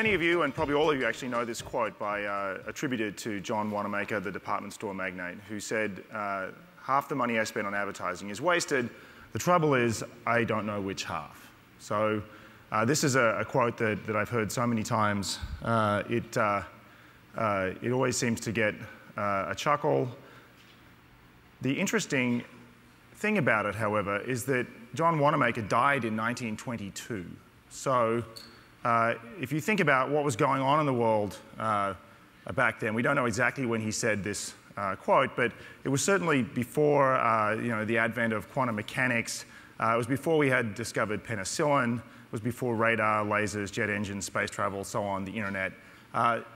many of you, and probably all of you actually know this quote attributed to John Wanamaker, the department store magnate, who said, half the money I spend on advertising is wasted. The trouble is, I don't know which half. So this is a quote that I've heard so many times. It always seems to get a chuckle. The interesting thing about it, however, is that John Wanamaker died in 1922. So if you think about what was going on in the world back then, we don't know exactly when he said this quote, but it was certainly before the advent of quantum mechanics. It was before we had discovered penicillin. It was before radar, lasers, jet engines, space travel, so on, the internet.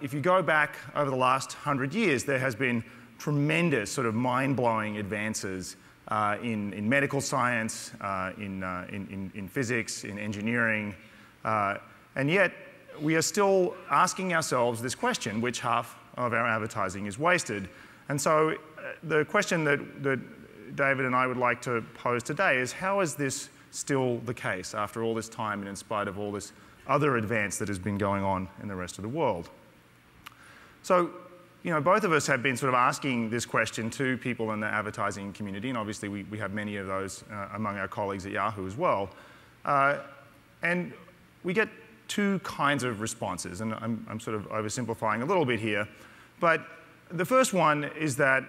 If you go back over the last 100 years, there has been tremendous sort of mind-blowing advances in medical science, in physics, in engineering, and yet we are still asking ourselves this question: which half of our advertising is wasted? And so the question that David and I would like to pose today is, how is this still the case after all this time and in spite of all this other advance that has been going on in the rest of the world? So, both of us have been sort of asking this question to people in the advertising community, and obviously we have many of those among our colleagues at Yahoo as well. And we get two kinds of responses, and I'm sort of oversimplifying a little bit here. But the first one is that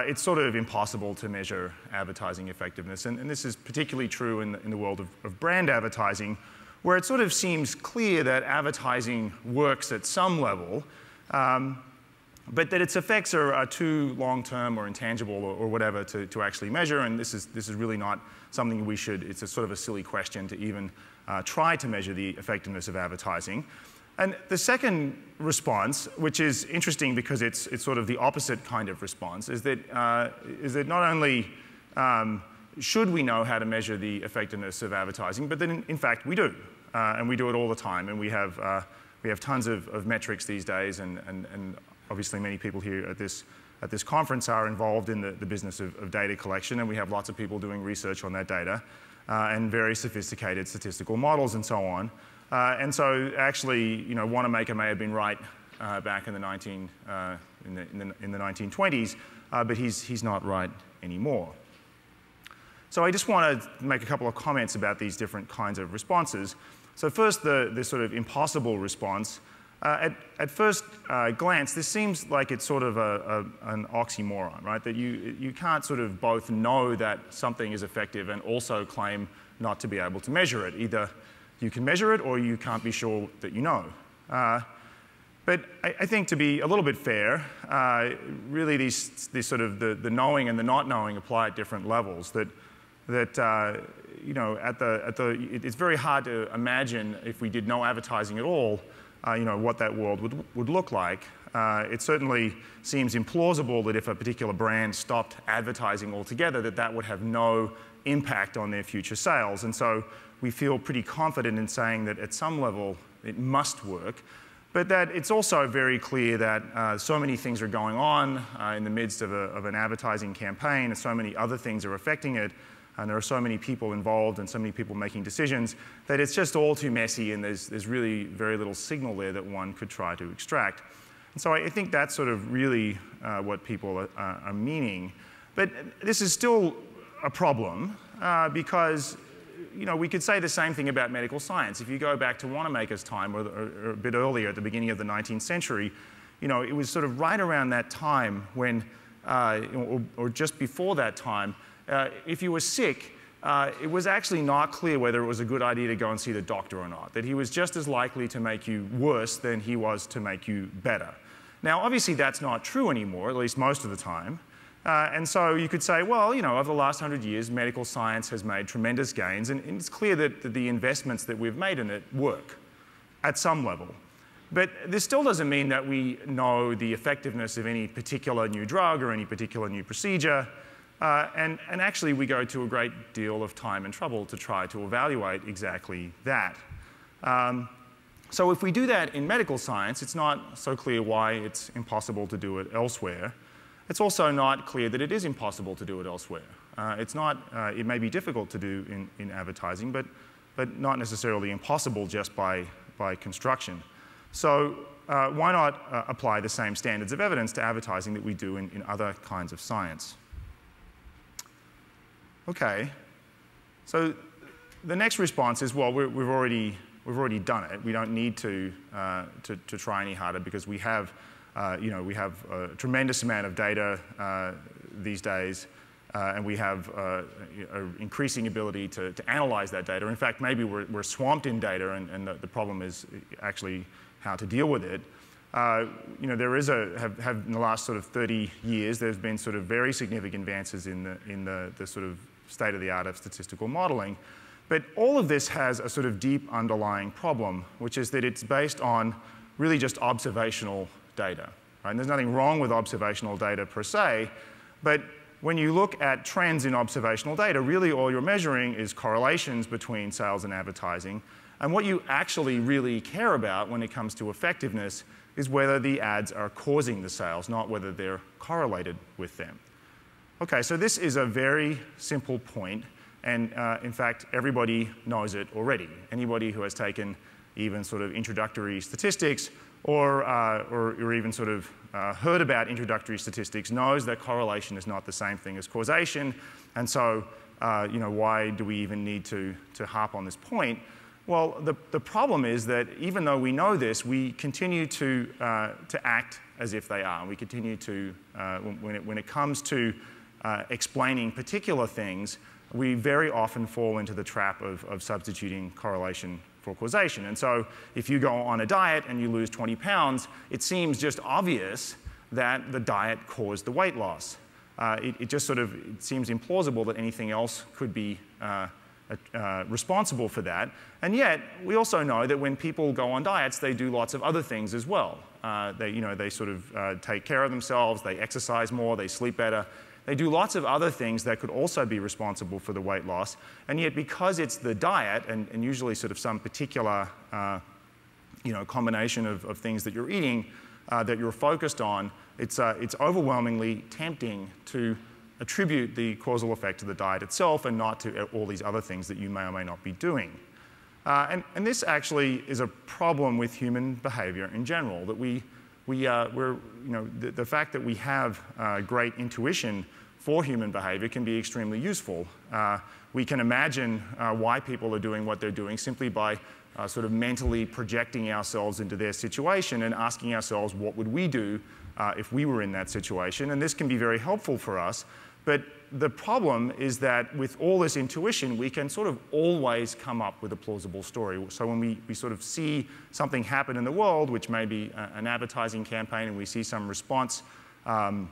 it's sort of impossible to measure advertising effectiveness, and this is particularly true in the world of brand advertising, where it sort of seems clear that advertising works at some level, but that its effects are too long-term or intangible or whatever to actually measure, and this is really not something we should. It's a sort of a silly question to even try to measure the effectiveness of advertising. And the second response, which is interesting because it's sort of the opposite kind of response, is that not only should we know how to measure the effectiveness of advertising, but that in fact we do, and we do it all the time, and we have tons of metrics these days, and obviously many people here at this conference are involved in the business of data collection, and we have lots of people doing research on that data, and very sophisticated statistical models and so on. And so actually, Wanamaker may have been right back in the 1920s, but he's not right anymore. So I just want to make a couple of comments about these different kinds of responses. So first, the sort of impossible response. At first glance, this seems like it's sort of an oxymoron, right? That you can't sort of both know that something is effective and also claim not to be able to measure it. Either you can measure it or you can't be sure that you know. But I think, to be a little bit fair, really these sort of the knowing and the not knowing apply at different levels. It's very hard to imagine, if we did no advertising at all, what that world would look like. It certainly seems implausible that if a particular brand stopped advertising altogether, that would have no impact on their future sales. And so we feel pretty confident in saying that at some level it must work, but that it's also very clear that so many things are going on in the midst of an advertising campaign, and so many other things are affecting it, and there are so many people involved and so many people making decisions, that it's just all too messy, and there's really very little signal there that one could try to extract. And so I think that's sort of really what people are meaning. But this is still a problem because we could say the same thing about medical science. If you go back to Wanamaker's time, or a bit earlier, at the beginning of the 19th century, it was sort of right around that time when, or just before that time, if you were sick, it was actually not clear whether it was a good idea to go and see the doctor or not, that he was just as likely to make you worse than he was to make you better. Now, obviously, that's not true anymore, at least most of the time. And so you could say, well, over the last 100 years, medical science has made tremendous gains, and it's clear that the investments that we've made in it work at some level. But this still doesn't mean that we know the effectiveness of any particular new drug or any particular new procedure. And actually, we go to a great deal of time and trouble to try to evaluate exactly that. So if we do that in medical science, it's not so clear why it's impossible to do it elsewhere. It's also not clear that it is impossible to do it elsewhere. It may be difficult to do in advertising, but not necessarily impossible just by construction. So why not apply the same standards of evidence to advertising that we do in other kinds of science? OK, so the next response is, well, we've already done it. We don't need to try any harder because we have a tremendous amount of data these days, and we have an increasing ability to analyze that data. In fact, maybe we're swamped in data, and the problem is actually how to deal with it. There is in the last sort of 30 years, there's been sort of very significant advances in the sort of state-of-the-art of statistical modeling. But all of this has a sort of deep underlying problem, which is that it's based on really just observational data. Right? And there's nothing wrong with observational data per se, but when you look at trends in observational data, really all you're measuring is correlations between sales and advertising. And what you actually really care about when it comes to effectiveness is whether the ads are causing the sales, not whether they're correlated with them. OK, so this is a very simple point. And in fact, everybody knows it already. Anybody who has taken even sort of introductory statistics or even sort of heard about introductory statistics knows that correlation is not the same thing as causation. And so why do we even need to harp on this point? Well, the problem is that even though we know this, we continue to act as if they are. And we continue to, when it comes to explaining particular things, we very often fall into the trap of substituting correlation for causation. And so if you go on a diet and you lose 20 pounds, it seems just obvious that the diet caused the weight loss. It just sort of seems implausible that anything else could be responsible for that. And yet, we also know that when people go on diets, they do lots of other things as well. They sort of take care of themselves, they exercise more, they sleep better. They do lots of other things that could also be responsible for the weight loss. And yet, because it's the diet, and usually sort of some particular combination of things that you're eating that you're focused on, it's overwhelmingly tempting to attribute the causal effect to the diet itself and not to all these other things that you may or may not be doing. And this actually is a problem with human behavior in general, that the fact that we have great intuition for human behavior can be extremely useful. We can imagine why people are doing what they're doing simply by sort of mentally projecting ourselves into their situation and asking ourselves, what would we do if we were in that situation? And this can be very helpful for us. But the problem is that with all this intuition, we can sort of always come up with a plausible story. So when we sort of see something happen in the world, which may be an advertising campaign, and we see some response from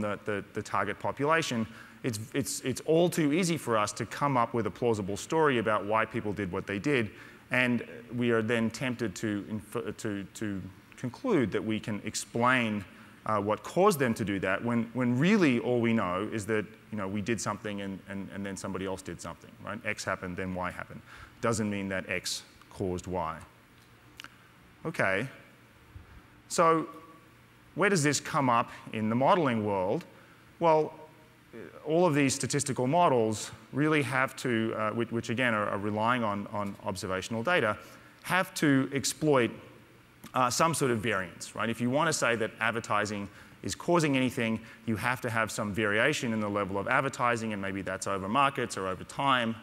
the target population, it's all too easy for us to come up with a plausible story about why people did what they did. And we are then tempted to conclude that we can explain what caused them to do that, when really all we know is that we did something and then somebody else did something. Right? X happened, then Y happened. Doesn't mean that X caused Y. OK, so where does this come up in the modeling world? Well, all of these statistical models really have to, which again are relying on observational data, have to exploit some sort of variance, right? If you want to say that advertising is causing anything, you have to have some variation in the level of advertising, and maybe that's over markets or over time.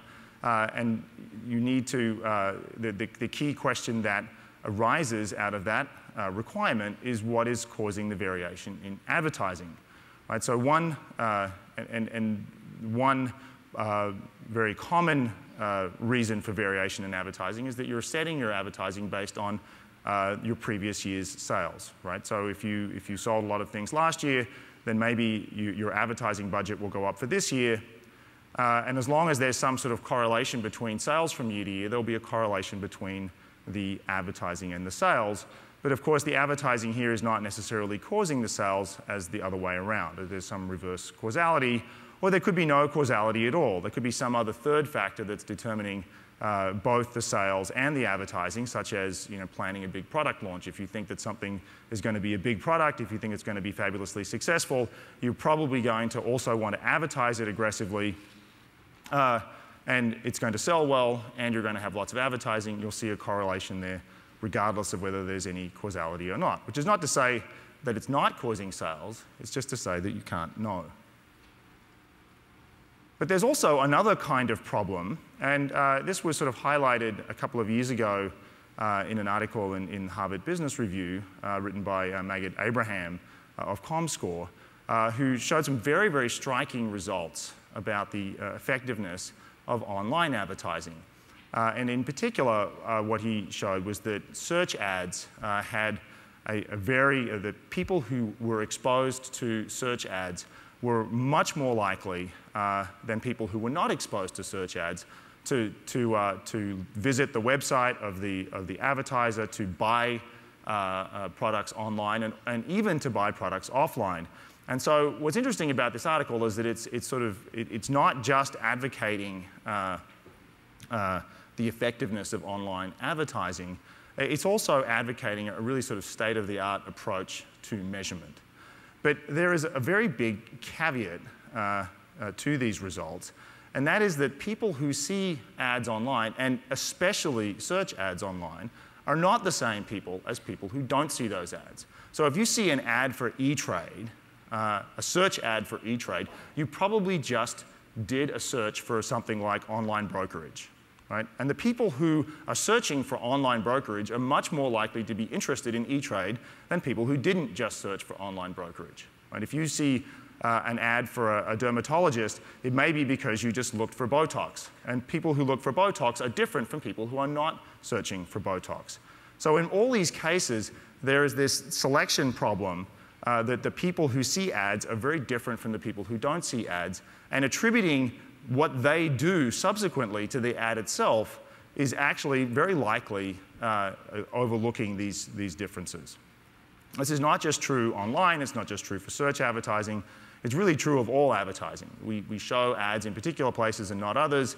And you need to, the key question that arises out of that requirement is what is causing the variation in advertising, right? So one very common reason for variation in advertising is that you're setting your advertising based on your previous year's sales, right? So if you sold a lot of things last year, then maybe your advertising budget will go up for this year. And as long as there's some sort of correlation between sales from year to year, there'll be a correlation between the advertising and the sales. But of course, the advertising here is not necessarily causing the sales as the other way around. There's some reverse causality, or there could be no causality at all. There could be some other third factor that's determining both the sales and the advertising, such as planning a big product launch. If you think that something is going to be a big product, if you think it's going to be fabulously successful, you're probably going to also want to advertise it aggressively, and it's going to sell well, and you're going to have lots of advertising. You'll see a correlation there regardless of whether there's any causality or not, which is not to say that it's not causing sales, it's just to say that you can't know. But there's also another kind of problem, and this was sort of highlighted a couple of years ago in an article in Harvard Business Review written by Magid Abraham of ComScore, who showed some very, very striking results about the effectiveness of online advertising. And in particular, what he showed was that search ads had the people who were exposed to search ads were much more likely than people who were not exposed to search ads to visit the website of the advertiser, to buy products online, and even to buy products offline. And so what's interesting about this article is that it's not just advocating the effectiveness of online advertising, it's also advocating a really sort of state-of-the-art approach to measurement. But there is a very big caveat to these results, and that is that people who see ads online, and especially search ads online, are not the same people as people who don't see those ads. So if you see an ad for E-Trade, a search ad for E-Trade, you probably just did a search for something like online brokerage, right? And the people who are searching for online brokerage are much more likely to be interested in E-Trade than people who didn't just search for online brokerage, right? If you see an ad for a dermatologist, it may be because you just looked for Botox. And people who look for Botox are different from people who are not searching for Botox. So in all these cases, there is this selection problem that the people who see ads are very different from the people who don't see ads, and attributing what they do subsequently to the ad itself is actually very likely overlooking these differences. This is not just true online, it's not just true for search advertising, it's really true of all advertising. We show ads in particular places and not others.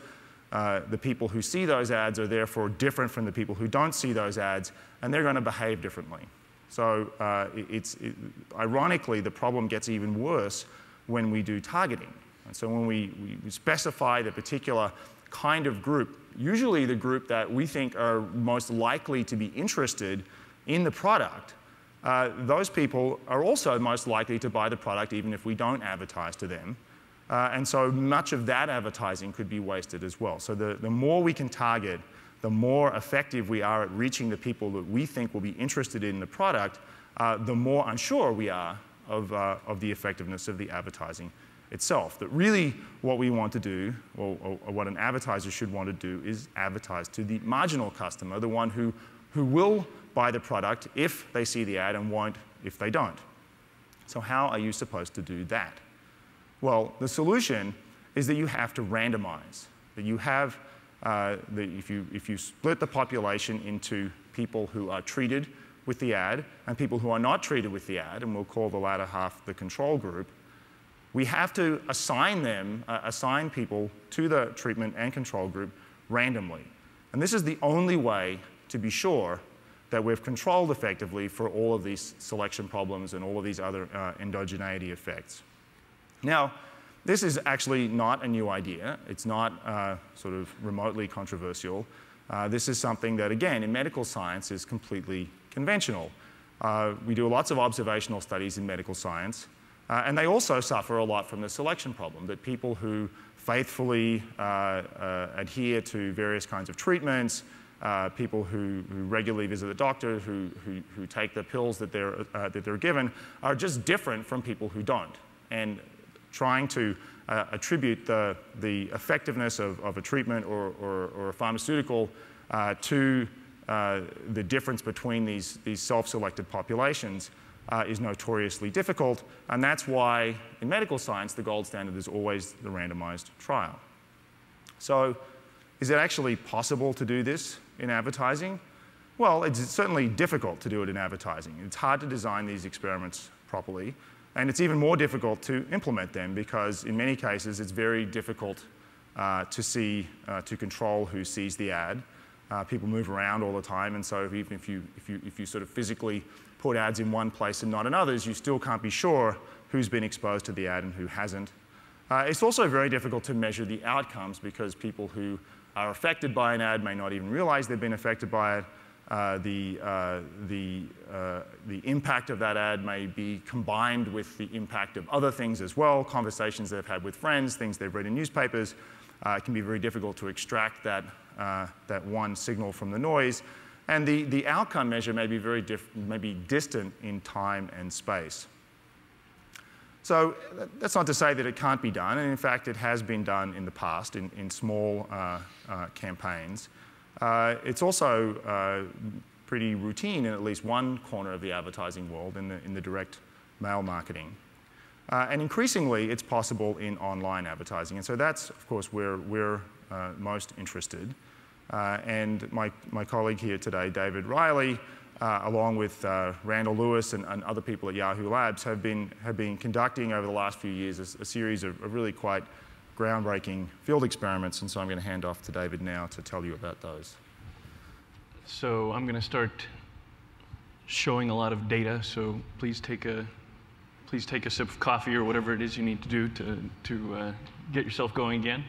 The people who see those ads are therefore different from the people who don't see those ads, and they're going to behave differently. So ironically, the problem gets even worse when we do targeting. And so when we specify the particular kind of group, usually the group that we think are most likely to be interested in the product, those people are also most likely to buy the product even if we don't advertise to them. And so much of that advertising could be wasted as well. So the more we can target, the more effective we are at reaching the people that we think will be interested in the product, the more unsure we are of the effectiveness of the advertising itself. That really what we want to do, or what an advertiser should want to do, is advertise to the marginal customer, the one who will buy the product if they see the ad and won't if they don't. So how are you supposed to do that? Well, the solution is that you have to randomize. That you have, if you split the population into people who are treated with the ad and people who are not treated with the ad, and we'll call the latter half the control group, we have to assign people to the treatment and control group randomly. And this is the only way to be sure that we've controlled effectively for all of these selection problems and all of these other endogeneity effects. Now, this is actually not a new idea. It's not sort of remotely controversial. This is something that, again, in medical science is completely conventional. We do lots of observational studies in medical science, and they also suffer a lot from the selection problem, that people who faithfully adhere to various kinds of treatments, people who regularly visit the doctor, who take the pills that they're given, are just different from people who don't. And trying to attribute the effectiveness of a treatment or a pharmaceutical to the difference between these self-selected populations is notoriously difficult, and that's why in medical science the gold standard is always the randomized trial. So is it actually possible to do this in advertising? Well, it's certainly difficult to do it in advertising. It's hard to design these experiments properly, and it's even more difficult to implement them because in many cases it's very difficult to control who sees the ad. People move around all the time, and so even if you sort of physically put ads in one place and not in others, you still can't be sure who's been exposed to the ad and who hasn't. It's also very difficult to measure the outcomes because people who are affected by an ad may not even realize they've been affected by it, the impact of that ad may be combined with the impact of other things as well, conversations they've had with friends, things they've read in newspapers. It can be very difficult to extract that one signal from the noise. And the outcome measure may be distant in time and space. So that's not to say that it can't be done, and in fact it has been done in the past in small campaigns. It's also pretty routine in at least one corner of the advertising world, in the direct mail marketing. And increasingly it's possible in online advertising, and so that's of course where we're most interested. And my colleague here today, David Reiley, along with Randall Lewis and other people at Yahoo Labs, have been conducting over the last few years a series of really quite groundbreaking field experiments, and so I'm going to hand off to David now to tell you about those. So I'm going to start showing a lot of data, so please take a sip of coffee or whatever it is you need to do to get yourself going again.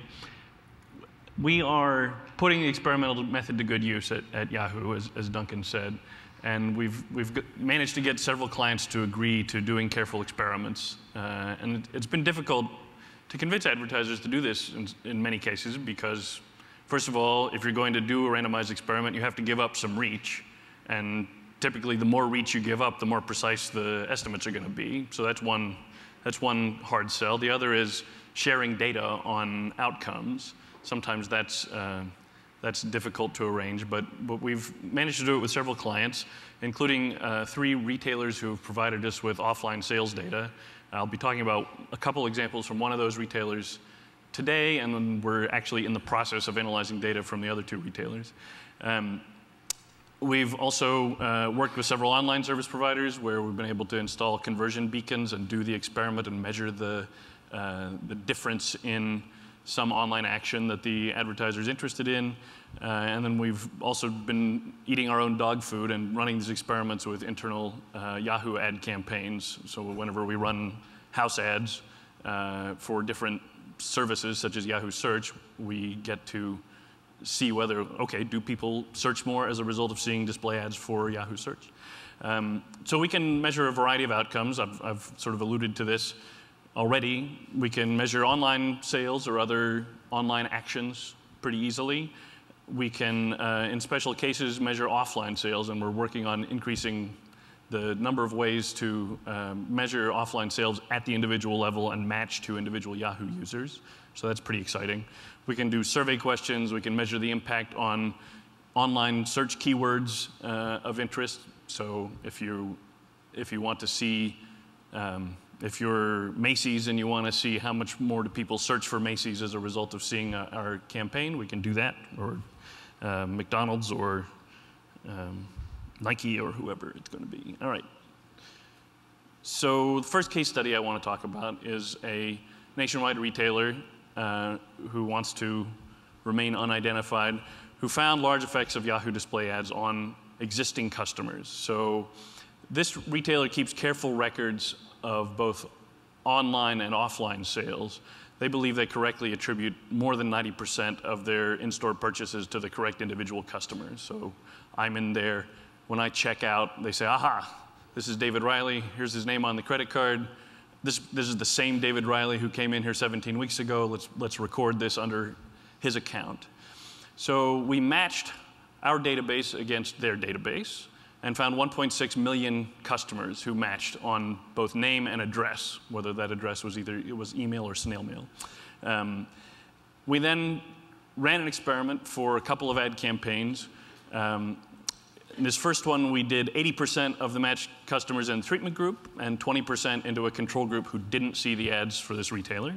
We are putting the experimental method to good use at Yahoo, as Duncan said, and we've managed to get several clients to agree to doing careful experiments. And it's been difficult to convince advertisers to do this in many cases because, first of all, if you're going to do a randomized experiment, you have to give up some reach. And typically, the more reach you give up, the more precise the estimates are going to be. So that's one hard sell. The other is sharing data on outcomes. Sometimes that's difficult to arrange, but we've managed to do it with several clients, including 3 retailers who have provided us with offline sales data. I'll be talking about a couple examples from one of those retailers today, and then we're actually in the process of analyzing data from the other 2 retailers. We've also worked with several online service providers where we've been able to install conversion beacons and do the experiment and measure the difference in some online action that the advertiser is interested in. And then we've also been eating our own dog food and running these experiments with internal Yahoo ad campaigns. So whenever we run house ads for different services such as Yahoo Search, we get to see whether, okay, do people search more as a result of seeing display ads for Yahoo Search? So we can measure a variety of outcomes. I've sort of alluded to this already. We can measure online sales or other online actions pretty easily. We can, in special cases, measure offline sales, and we're working on increasing the number of ways to measure offline sales at the individual level and match to individual Yahoo users. So that's pretty exciting. We can do survey questions. We can measure the impact on online search keywords of interest. So if you want to see if you're Macy's and you want to see how much more do people search for Macy's as a result of seeing our campaign, we can do that, or McDonald's or Nike or whoever it's going to be. All right. So the first case study I want to talk about is a nationwide retailer who wants to remain unidentified, who found large effects of Yahoo display ads on existing customers. So this retailer keeps careful records of both online and offline sales. They believe they correctly attribute more than 90% of their in-store purchases to the correct individual customers. So I'm in there. When I check out, they say, aha, this is David Reiley. Here's his name on the credit card. This is the same David Reiley who came in here 17 weeks ago. Let's record this under his account. So we matched our database against their database and found 1.6 million customers who matched on both name and address, whether that address was it was email or snail mail. We then ran an experiment for a couple of ad campaigns. In this first one, we did 80% of the matched customers in the treatment group and 20% into a control group who didn't see the ads for this retailer.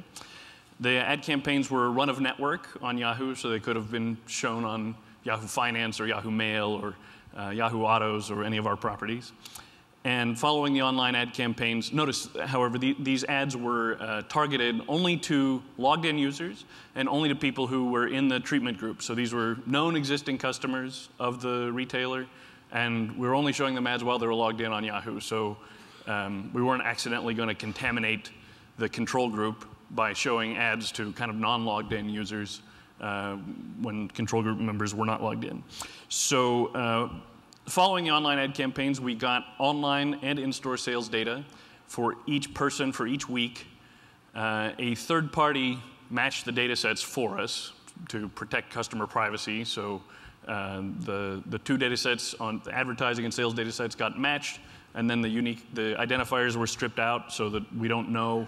The ad campaigns were run of network on Yahoo, so they could have been shown on Yahoo Finance or Yahoo Mail or Yahoo Autos or any of our properties. And following the online ad campaigns, notice, however, these ads were targeted only to logged-in users and only to people who were in the treatment group. So these were known existing customers of the retailer, and we were only showing them ads while they were logged in on Yahoo. So we weren't accidentally going to contaminate the control group by showing ads to kind of non-logged-in users when control group members were not logged in. So Following the online ad campaigns, we got online and in-store sales data for each person for each week. A third party matched the data sets for us to protect customer privacy. So the two data sets on the advertising and sales data sets got matched, and then the identifiers were stripped out so that we don't know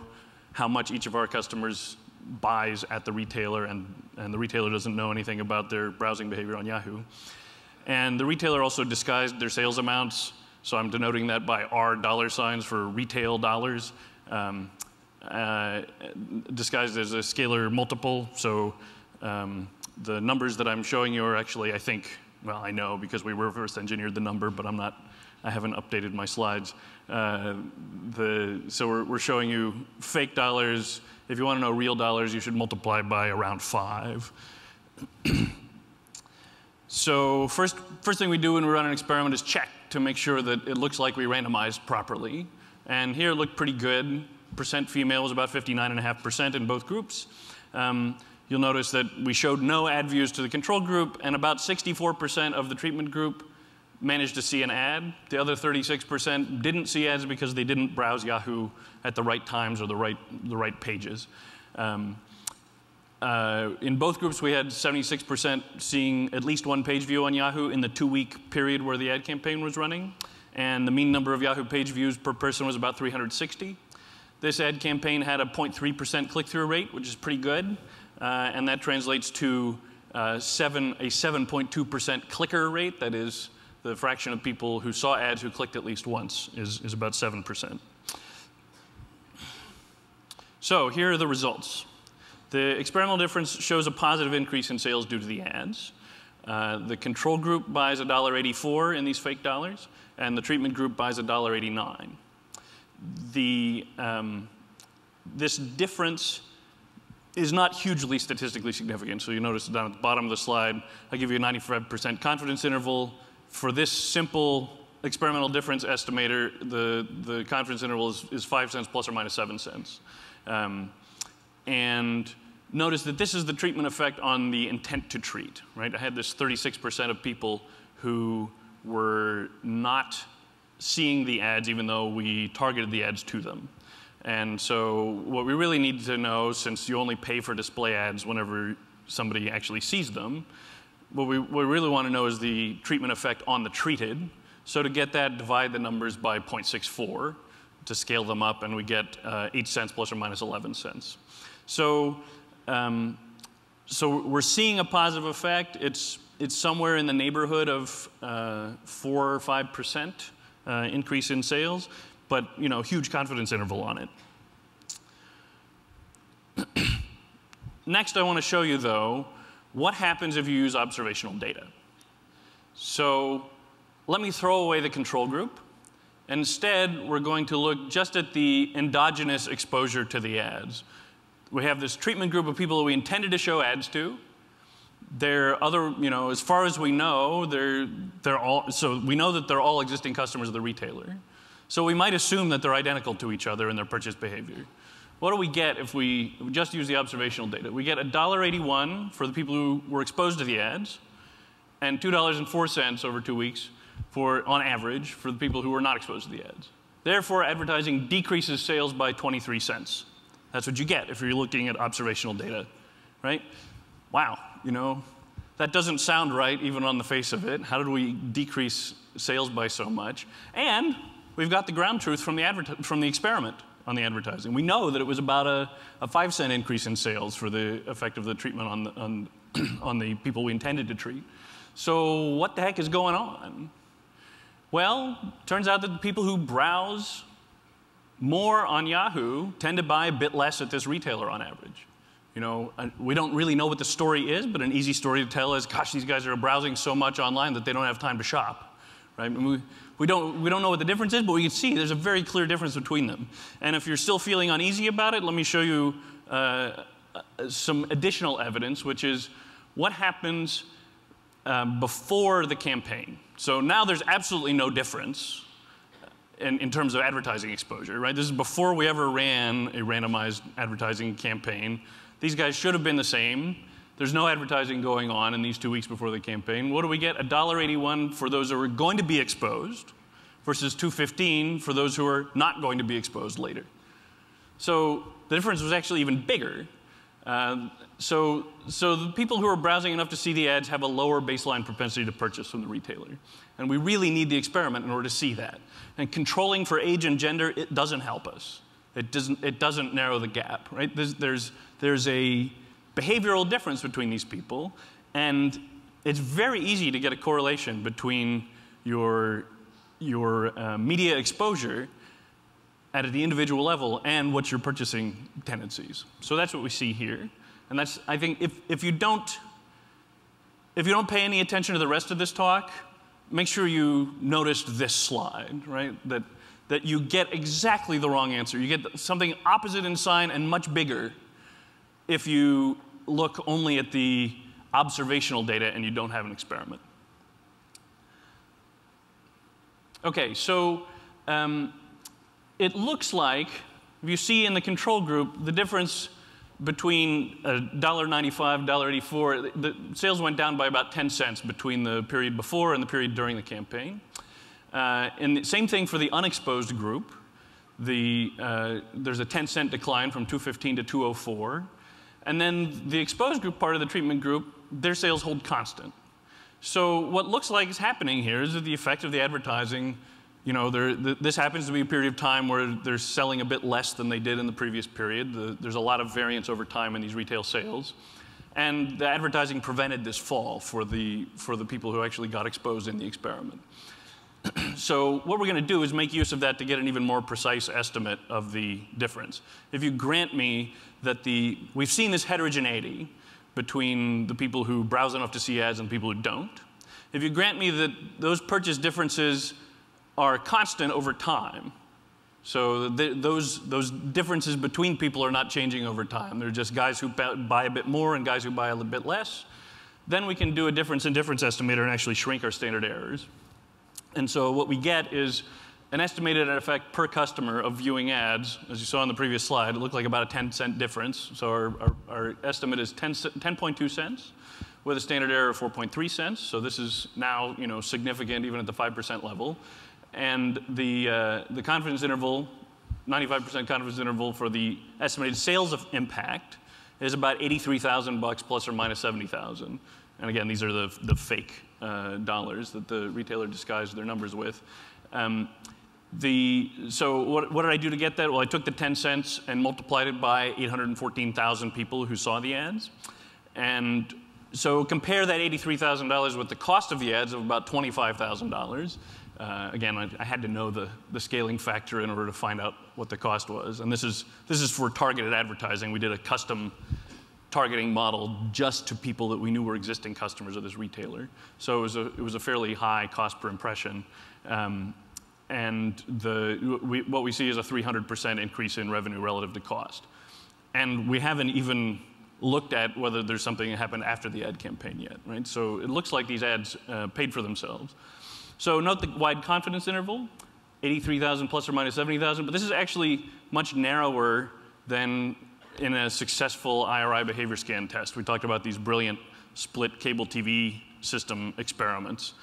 how much each of our customers buys at the retailer, and the retailer doesn't know anything about their browsing behavior on Yahoo. And the retailer also disguised their sales amounts, so I'm denoting that by R $ for retail dollars, disguised as a scalar multiple. So the numbers that I'm showing you are actually, I think, well, I know because we reverse engineered the number, but I haven't updated my slides. So we're showing you fake dollars. If you want to know real dollars, you should multiply by around 5. So first thing we do when we run an experiment is check to make sure that it looks like we randomized properly. And here it looked pretty good. Percent female was about 59.5% in both groups. You'll notice that we showed no ad views to the control group, and about 64% of the treatment group managed to see an ad. The other 36% didn't see ads because they didn't browse Yahoo at the right times or the right pages. In both groups, we had 76% seeing at least one page view on Yahoo in the 2-week period where the ad campaign was running. And the mean number of Yahoo page views per person was about 360. This ad campaign had a 0.3% click-through rate, which is pretty good. And that translates to a 7.2% clicker rate. That is, the fraction of people who saw ads who clicked at least once is about 7%. So here are the results. The experimental difference shows a positive increase in sales due to the ads. The control group buys $1.84 in these fake dollars, and the treatment group buys $1.89. This difference is not hugely statistically significant. So you notice down at the bottom of the slide, I give you a 95% confidence interval. For this simple experimental difference estimator, the confidence interval is 5 cents plus or minus 7 cents. And notice that this is the treatment effect on the intent to treat, right? I had this 36% of people who were not seeing the ads even though we targeted the ads to them. And so what we really need to know, since you only pay for display ads whenever somebody actually sees them, what we really want to know is the treatment effect on the treated. So to get that, divide the numbers by 0.64 to scale them up, and we get 8 cents plus or minus 11 cents. So we're seeing a positive effect. It's somewhere in the neighborhood of 4 or 5% increase in sales, but huge confidence interval on it. Next, I want to show you, though, what happens if you use observational data. So let me throw away the control group. Instead, we're going to look just at the endogenous exposure to the ads. We have this treatment group of people that we intended to show ads to. They're other, as far as we know, so we know that they're all existing customers of the retailer. So we might assume that they're identical to each other in their purchase behavior. What do we get if we just use the observational data? We get $1.81 for the people who were exposed to the ads, and $2.04 over 2 weeks on average for the people who were not exposed to the ads. Therefore, advertising decreases sales by 23 cents. That's what you get if you're looking at observational data, right? Wow, that doesn't sound right even on the face of it. How did we decrease sales by so much? And we've got the ground truth from the experiment on the advertising. We know that it was about a 5 cent increase in sales for the effect of the treatment on the people we intended to treat. So what the heck is going on? Well, turns out that the people who browse more on Yahoo tend to buy a bit less at this retailer on average. We don't really know what the story is, but an easy story to tell is, gosh, these guys are browsing so much online that they don't have time to shop, right? We don't know what the difference is, but we can see there's a very clear difference between them. And if you're still feeling uneasy about it, let me show you some additional evidence, which is what happens before the campaign. So now there's absolutely no difference in terms of advertising exposure, right? This is before we ever ran a randomized advertising campaign. These guys should have been the same. There's no advertising going on in these 2 weeks before the campaign. What do we get? $1.81 for those who are going to be exposed versus $2.15 for those who are not going to be exposed later. So the difference was actually even bigger. So the people who are browsing enough to see the ads have a lower baseline propensity to purchase from the retailer. And we really need the experiment in order to see that. And controlling for age and gender, it doesn't help us. It doesn't narrow the gap, right? There's a behavioral difference between these people, and it's very easy to get a correlation between your media exposure at the individual level and what's your purchasing tendencies. So that's what we see here. And that's, I think, if you don't pay any attention to the rest of this talk, make sure you noticed this slide, right? That you get exactly the wrong answer. You get something opposite in sign and much bigger if you look only at the observational data and you don't have an experiment. Okay, so it looks like, if you see in the control group, the difference between $1.95, $1.84, the sales went down by about 10 cents between the period before and the period during the campaign. And the same thing for the unexposed group. There's a 10-cent decline from $2.15 to $2.04. And then the exposed group, part of the treatment group, their sales hold constant. So what looks like is happening here is that the effect of the advertising, you know, this happens to be a period of time where they're selling a bit less than they did in the previous period. There's a lot of variance over time in these retail sales. And the advertising prevented this fall for the people who actually got exposed in the experiment. So what we're going to do is make use of that to get an even more precise estimate of the difference. If you grant me that we've seen this heterogeneity between the people who browse enough to see ads and people who don't. If you grant me that those purchase differences are constant over time, so those differences between people are not changing over time. They're just guys who buy a bit more and guys who buy a little bit less. Then we can do a difference in difference estimator and actually shrink our standard errors. And so what we get is an estimated effect per customer of viewing ads. As you saw on the previous slide, it looked like about a 10-cent difference. So our estimate is 10.2 cents with a standard error of 4.3 cents. So this is now, you know, significant even at the 5% level. And the confidence interval, 95% confidence interval for the estimated sales of impact is about $83,000 plus or minus 70,000. And again, these are the fake dollars that the retailer disguised their numbers with. So what did I do to get that? Well, I took the 10 cents and multiplied it by 814,000 people who saw the ads. And so compare that $83,000 with the cost of the ads of about $25,000. Again, I had to know the scaling factor in order to find out what the cost was. And this is for targeted advertising. We did a custom targeting model just to people that we knew were existing customers of this retailer. So it was a fairly high cost per impression. And what we see is a 300% increase in revenue relative to cost. And we haven't even looked at whether there's something that happened after the ad campaign yet, right? So it looks like these ads paid for themselves. So note the wide confidence interval, 83,000 plus or minus 70,000, but this is actually much narrower than in a successful IRI behavior scan test. We talked about these brilliant split cable TV system experiments.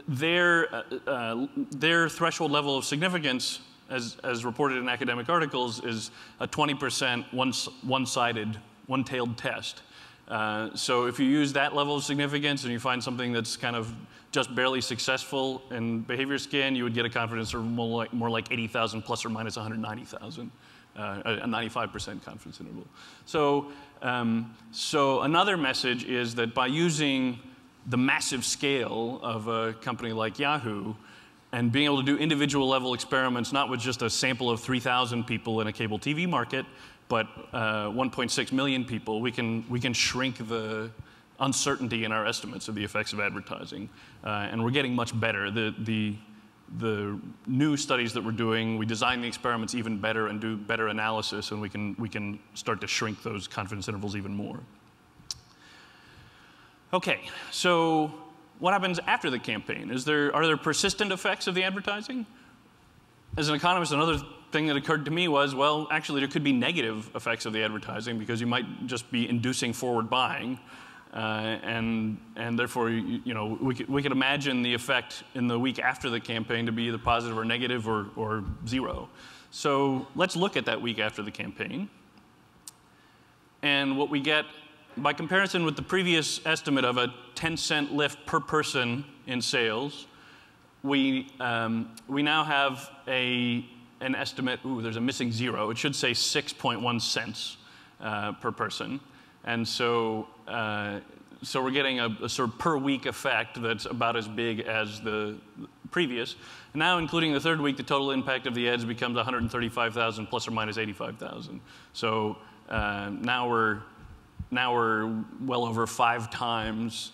Their threshold level of significance, as reported in academic articles, is a 20% one-sided, one-tailed test. So if you use that level of significance and you find something that's kind of just barely successful in behavior scan, you would get a confidence interval more like 80,000 plus or minus 190,000, a 95% confidence interval. So, so another message is that by using the massive scale of a company like Yahoo and being able to do individual level experiments, not with just a sample of 3,000 people in a cable TV market, but 1.6 million people, we can shrink the uncertainty in our estimates of the effects of advertising. And we're getting much better. The new studies that we're doing, we design the experiments even better and do better analysis, and we can start to shrink those confidence intervals even more. Okay, so what happens after the campaign? Are there persistent effects of the advertising? As an economist, another thing thing that occurred to me was, well, actually there could be negative effects of the advertising because you might just be inducing forward buying. And therefore, we could imagine the effect in the week after the campaign to be either positive or negative or zero. So let's look at that week after the campaign. And what we get, by comparison with the previous estimate of a 10-cent lift per person in sales, we now have an estimate. Ooh, there's a missing zero. It should say 6.1 cents per person. And so we're getting a sort of per week effect that's about as big as the previous. And now, including the third week, the total impact of the ads becomes 135,000 plus or minus 85,000. So now we're well over 5 times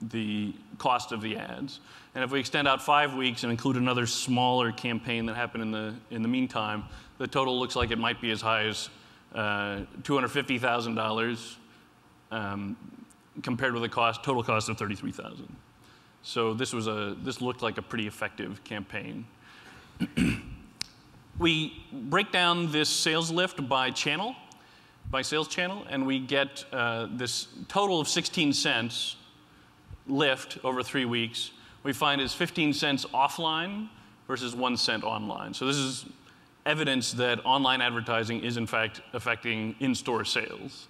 the cost of the ads. And if we extend out 5 weeks and include another smaller campaign that happened in the meantime, the total looks like it might be as high as $250,000 compared with a total cost of $33,000. So this looked like a pretty effective campaign. We break down this sales lift by channel, by sales channel, and we get this total of 16 cents lift over 3 weeks. We find is 15 cents offline versus 1 cent online. So this is evidence that online advertising is in fact affecting in-store sales,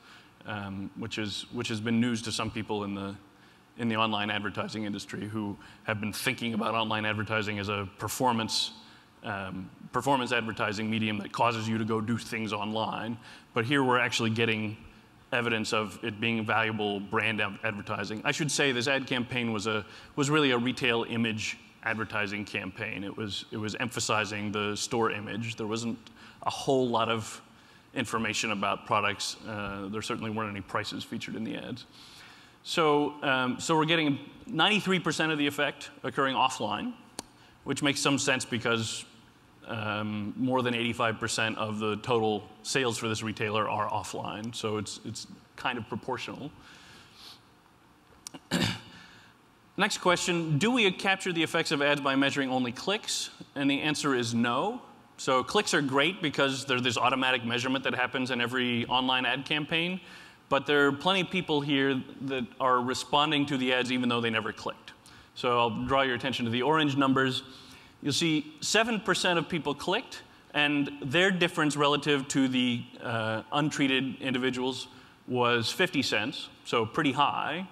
which has been news to some people in the online advertising industry who have been thinking about online advertising as a performance advertising medium that causes you to go do things online. But here we're actually getting evidence of it being valuable brand advertising. I should say this ad campaign was really a retail image advertising campaign. It was emphasizing the store image. There wasn't a whole lot of information about products. There certainly weren't any prices featured in the ads. So we're getting 93% of the effect occurring offline, which makes some sense because more than 85% of the total sales for this retailer are offline. So it's kind of proportional. Next question, do we capture the effects of ads by measuring only clicks? And the answer is no. So clicks are great because there's this automatic measurement that happens in every online ad campaign. But there are plenty of people here that are responding to the ads even though they never clicked. So I'll draw your attention to the orange numbers. You'll see 7% of people clicked, and their difference relative to the untreated individuals was 50 cents, so pretty high.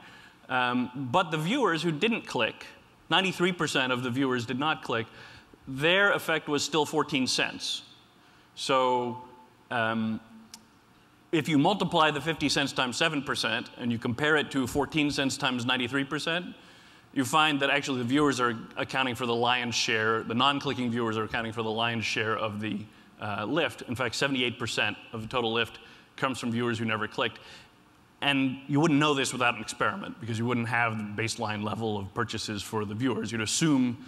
But the viewers who didn't click, 93% of the viewers did not click, their effect was still 14 cents. So if you multiply the 50 cents times 7% and you compare it to 14 cents times 93%, you find that actually the viewers are accounting for the lion's share, the non-clicking viewers are accounting for the lion's share of the lift. In fact, 78% of the total lift comes from viewers who never clicked. And you wouldn't know this without an experiment because you wouldn't have the baseline level of purchases for the viewers. You'd assume,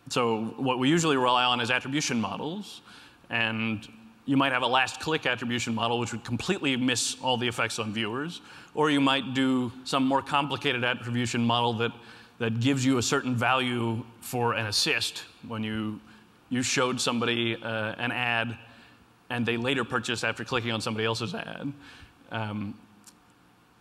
so what we usually rely on is attribution models. And you might have a last click attribution model which would completely miss all the effects on viewers. Or you might do some more complicated attribution model that gives you a certain value for an assist when you showed somebody an ad and they later purchased after clicking on somebody else's ad.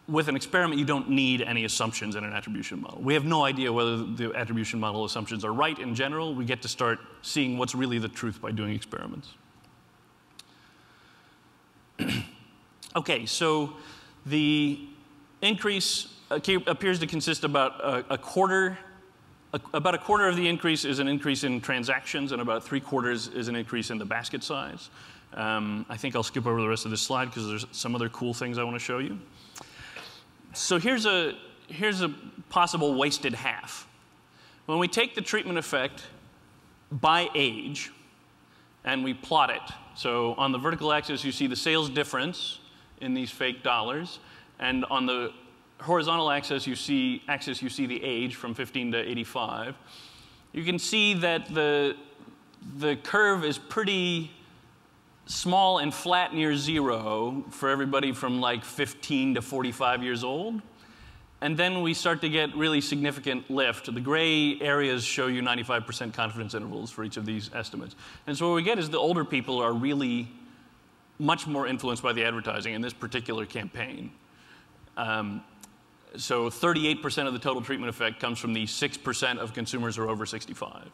With an experiment, you don't need any assumptions in an attribution model. We have no idea whether the attribution model assumptions are right in general. We get to start seeing what's really the truth by doing experiments. Okay, so the increase appears to consist about a quarter of the increase is an increase in transactions, and about 3/4 is an increase in the basket size. I think I'll skip over the rest of this slide because there's some other cool things I want to show you. So here's a possible wasted half. When we take the treatment effect by age and we plot it, so on the vertical axis you see the sales difference in these fake dollars, and on the horizontal axis you see the age from 15 to 85. You can see that the curve is pretty small and flat near zero for everybody from like 15 to 45 years old. And then we start to get really significant lift. The gray areas show you 95% confidence intervals for each of these estimates. And so what we get is the older people are really much more influenced by the advertising in this particular campaign. So 38% of the total treatment effect comes from the 6% of consumers who are over 65.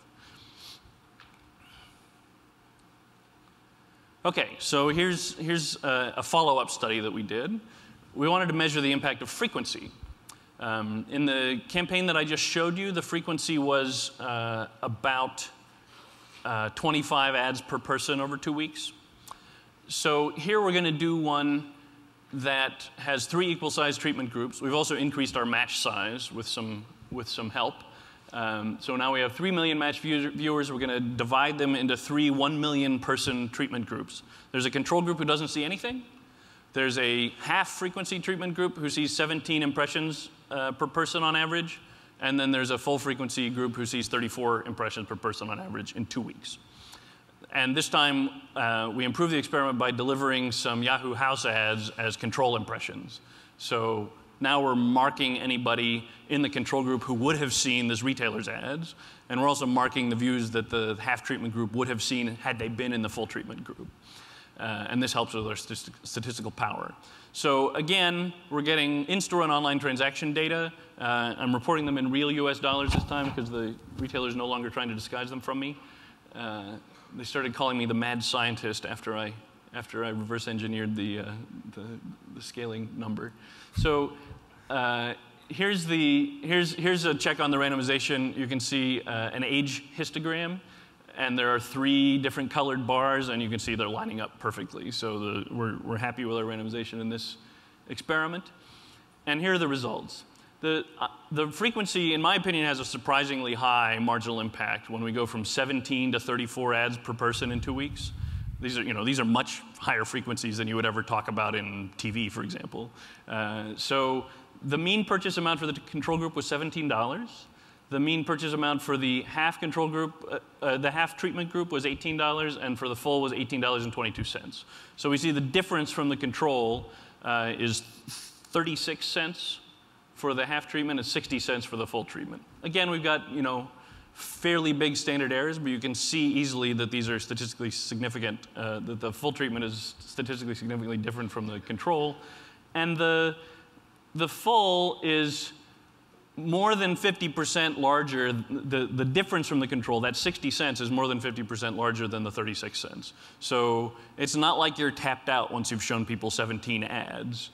Okay, so here's a follow-up study that we did. We wanted to measure the impact of frequency. In the campaign that I just showed you, the frequency was about 25 ads per person over 2 weeks. So here we're going to do one that has 3 equal-sized treatment groups. We've also increased our match size with some help. So now we have 3 million match viewers. We're going to divide them into 3 1 million person treatment groups. There's a control group who doesn't see anything. There's a half-frequency treatment group who sees 17 impressions per person on average. And then there's a full-frequency group who sees 34 impressions per person on average in 2 weeks. And this time, we improved the experiment by delivering some Yahoo house ads as control impressions. So now we're marking anybody in the control group who would have seen this retailer's ads. And we're also marking the views that the half-treatment group would have seen had they been in the full treatment group. And this helps with our statistical power. So again, we're getting in-store and online transaction data. I'm reporting them in real US dollars this time because the retailer is no longer trying to disguise them from me. They started calling me the mad scientist after I reverse engineered the scaling number. So here's a check on the randomization. You can see an age histogram. And there are 3 different colored bars, and you can see they're lining up perfectly. So we're happy with our randomization in this experiment. And here are the results. The frequency, in my opinion, has a surprisingly high marginal impact when we go from 17 to 34 ads per person in 2 weeks. These are much higher frequencies than you would ever talk about in TV, for example. So the mean purchase amount for the control group was $17. The mean purchase amount for the half control group, the half treatment group was $18, and for the full was $18.22. So we see the difference from the control is 36 cents for the half treatment and 60 cents for the full treatment. Again, we've got fairly big standard errors, but you can see easily that these are statistically significant. That the full treatment is statistically significantly different from the control, and the full is more than 50% larger. The difference from the control, that 60 cents, is more than 50% larger than the 36 cents. So it's not like you're tapped out once you've shown people 17 ads.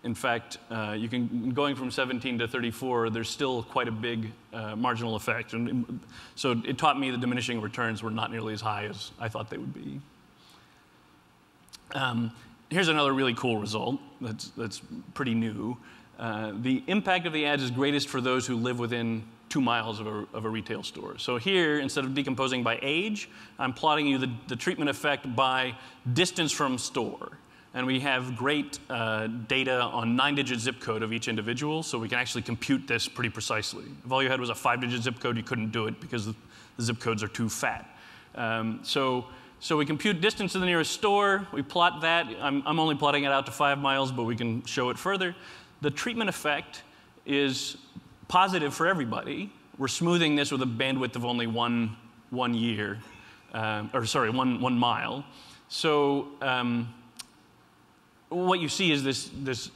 In fact, going from 17 to 34, there's still quite a big marginal effect. And so it taught me the diminishing returns were not nearly as high as I thought they would be. Here's another really cool result that's pretty new. The impact of the ads is greatest for those who live within 2 miles of a retail store. So here, instead of decomposing by age, I'm plotting you the treatment effect by distance from store. And we have great data on 9-digit zip code of each individual, so we can actually compute this pretty precisely. If all you had was a 5-digit zip code, you couldn't do it because the zip codes are too fat. So we compute distance to the nearest store. We plot that. I'm only plotting it out to 5 miles, but we can show it further. The treatment effect is positive for everybody. We're smoothing this with a bandwidth of only one mile. So what you see is this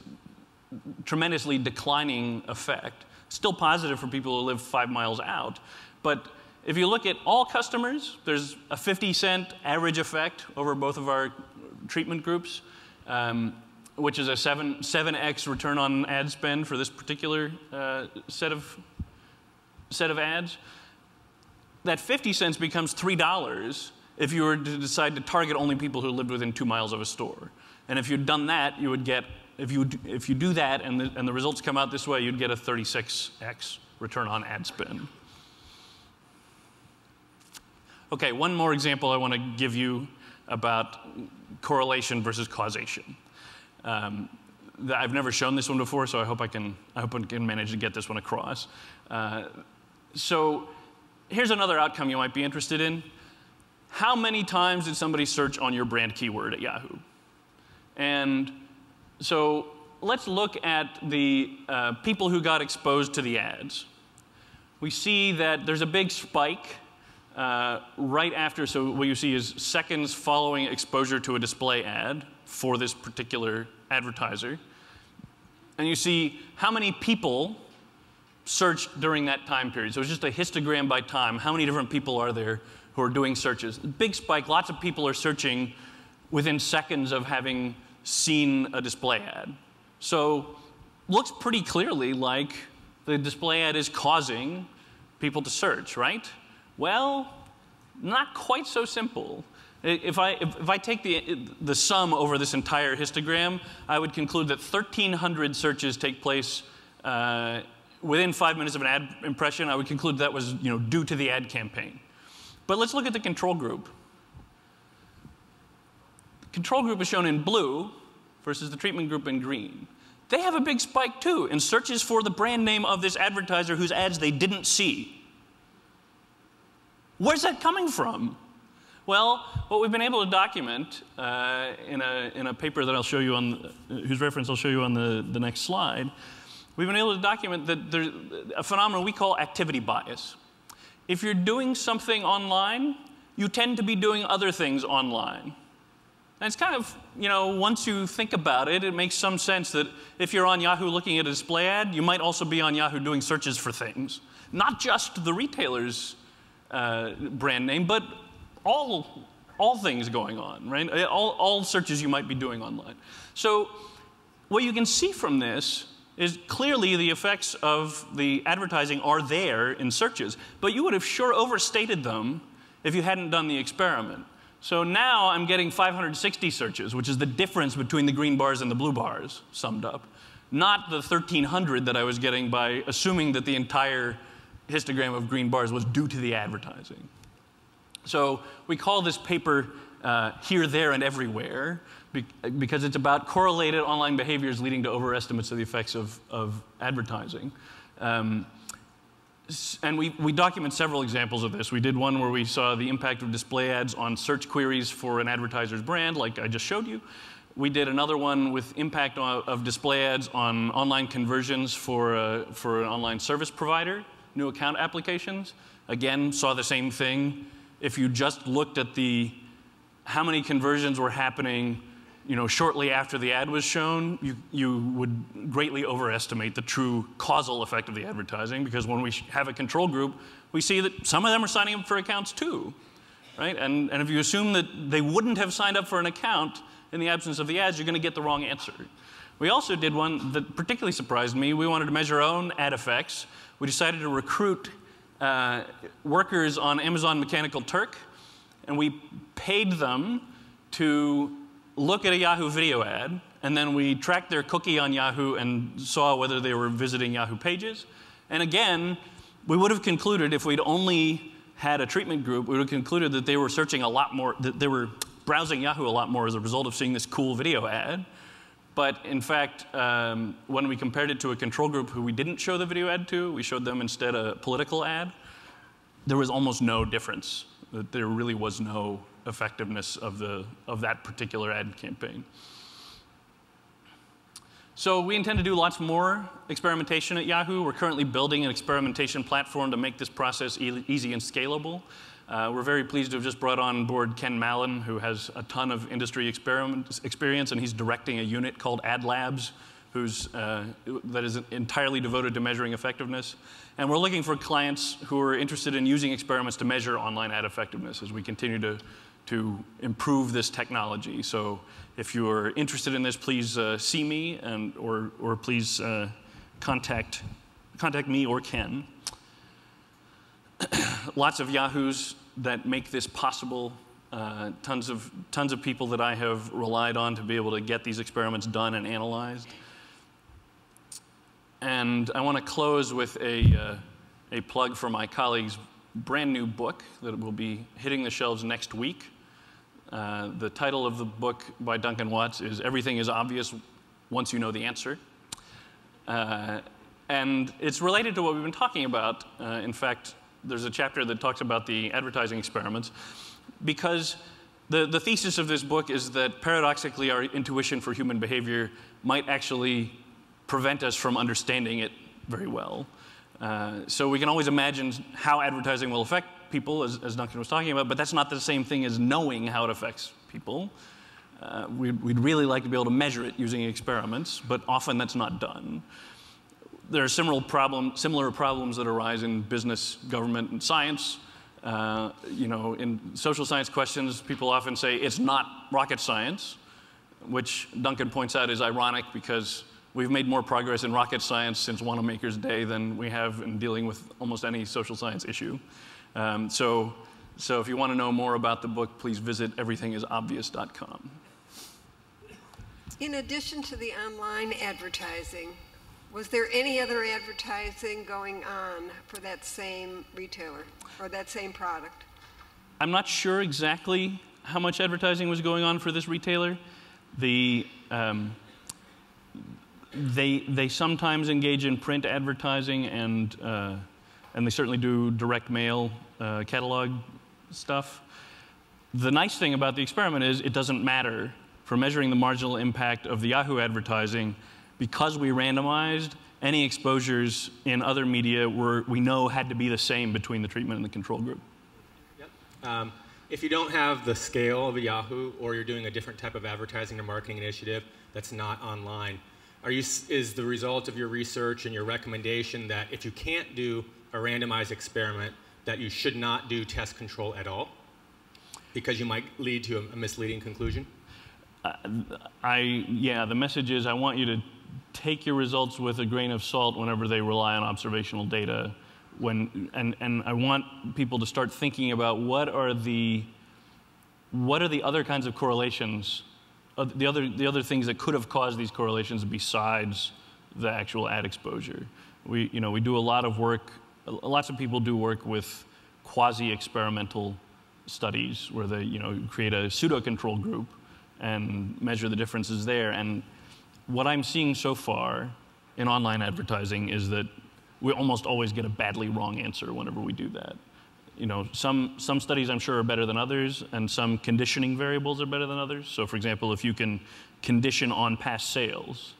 tremendously declining effect. Still positive for people who live 5 miles out. But if you look at all customers, there's a 50-cent average effect over both of our treatment groups. Which is a 7x return on ad spend for this particular set of ads. That 50 cents becomes $3 if you were to decide to target only people who lived within 2 miles of a store. And if you'd done that, you would get, if you do that and the results come out this way, you'd get a 36x return on ad spend. Okay, one more example I want to give you about correlation versus causation. I've never shown this one before, so I hope I can manage to get this one across. So here's another outcome you might be interested in. How many times did somebody search on your brand keyword at Yahoo? And so let's look at the people who got exposed to the ads. We see that there's a big spike right after, so what you see is seconds following exposure to a display ad for this particular advertiser. And you see how many people searched during that time period. So it's just a histogram by time. How many different people are there who are doing searches? Big spike, lots of people are searching within seconds of having seen a display ad. So looks pretty clearly like the display ad is causing people to search, right? Well, not quite so simple. If I take the sum over this entire histogram, I would conclude that 1,300 searches take place within 5 minutes of an ad impression. I would conclude that was due to the ad campaign. But let's look at the control group. The control group is shown in blue versus the treatment group in green. They have a big spike too in searches for the brand name of this advertiser whose ads they didn't see. Where's that coming from? Well, what we've been able to document in a paper that I'll show you whose reference I'll show you on the next slide, we've been able to document that there's a phenomenon we call activity bias. If you're doing something online, you tend to be doing other things online. And it's kind of, once you think about it, it makes some sense that if you're on Yahoo looking at a display ad, you might also be on Yahoo doing searches for things. Not just the retailer's brand name, but all things going on, right? All searches you might be doing online. So what you can see from this is clearly the effects of the advertising are there in searches, but you would have sure overstated them if you hadn't done the experiment. So now I'm getting 560 searches, which is the difference between the green bars and the blue bars summed up, not the 1,300 that I was getting by assuming that the entire histogram of green bars was due to the advertising. So we call this paper Here, There, and Everywhere because it's about correlated online behaviors leading to overestimates of the effects of advertising. And we document several examples of this. We did one where we saw the impact of display ads on search queries for an advertiser's brand, like I just showed you. We did another one with impact of display ads on online conversions for an online service provider, new account applications. Again, saw the same thing. If you just looked at how many conversions were happening shortly after the ad was shown, you would greatly overestimate the true causal effect of the advertising, because when we have a control group, we see that some of them are signing up for accounts too, right? And if you assume that they wouldn't have signed up for an account in the absence of the ads, you're going to get the wrong answer. We also did one that particularly surprised me. We wanted to measure our own ad effects. We decided to recruit workers on Amazon Mechanical Turk, and we paid them to look at a Yahoo video ad, and then we tracked their cookie on Yahoo and saw whether they were visiting Yahoo pages. And again, we would have concluded, if we'd only had a treatment group, we would have concluded that they were searching a lot more, that they were browsing Yahoo a lot more as a result of seeing this cool video ad. But in fact, when we compared it to a control group who we didn't show the video ad to, we showed them instead a political ad, there was almost no difference. There really was no effectiveness of that particular ad campaign. So we intend to do lots more experimentation at Yahoo. We're currently building an experimentation platform to make this process easy and scalable. We're very pleased to have just brought on board Ken Mallon, who has a ton of industry experience, and he's directing a unit called Ad Labs, that is entirely devoted to measuring effectiveness. And we're looking for clients who are interested in using experiments to measure online ad effectiveness as we continue to improve this technology. So if you're interested in this, please see me, or please contact me or Ken. Lots of Yahoos that make this possible. Tons of people that I have relied on to be able to get these experiments done and analyzed. And I want to close with a plug for my colleague's brand new book that will be hitting the shelves next week. The title of the book by Duncan Watts is Everything is Obvious Once You Know the Answer. And it's related to what we've been talking about. In fact, there's a chapter that talks about the advertising experiments, because the thesis of this book is that paradoxically our intuition for human behavior might actually prevent us from understanding it very well. So we can always imagine how advertising will affect people, as Duncan was talking about, but that's not the same thing as knowing how it affects people. We'd really like to be able to measure it using experiments, but often that's not done. There are similar problems that arise in business, government, and science. You know, in social science questions, people often say it's not rocket science, which Duncan points out is ironic because we've made more progress in rocket science since Wanamaker's day than we have in dealing with almost any social science issue. So if you want to know more about the book, please visit everythingisobvious.com. In addition to the online advertising, was there any other advertising going on for that same retailer or that same product? I'm not sure exactly how much advertising was going on for this retailer. They sometimes engage in print advertising, and they certainly do direct mail catalog stuff. The nice thing about the experiment is it doesn't matter for measuring the marginal impact of the Yahoo advertising. Because we randomized, any exposures in other media we know had to be the same between the treatment and the control group. Yep. If you don't have the scale of a Yahoo, or you're doing a different type of advertising or marketing initiative that's not online, is the result of your research and your recommendation that if you can't do a randomized experiment, that you should not do test control at all, because you might lead to a misleading conclusion? Yeah, the message is I want you to take your results with a grain of salt whenever they rely on observational data. And I want people to start thinking about what are the other kinds of correlations, the other things that could have caused these correlations besides the actual ad exposure. We do a lot of work. Lots of people do work with quasi-experimental studies where they create a pseudo-control group and measure the differences there. And what I'm seeing so far in online advertising is that we almost always get a badly wrong answer whenever we do that. Some studies I'm sure are better than others, and some conditioning variables are better than others. So for example, if you can condition on past sales,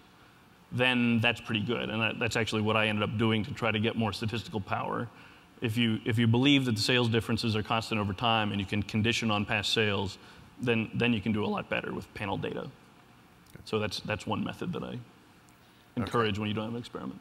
then that's pretty good. And that's actually what I ended up doing to try to get more statistical power. If you believe that the sales differences are constant over time and you can condition on past sales, then you can do a lot better with panel data. So that's one method that I encourage when you don't have an experiment.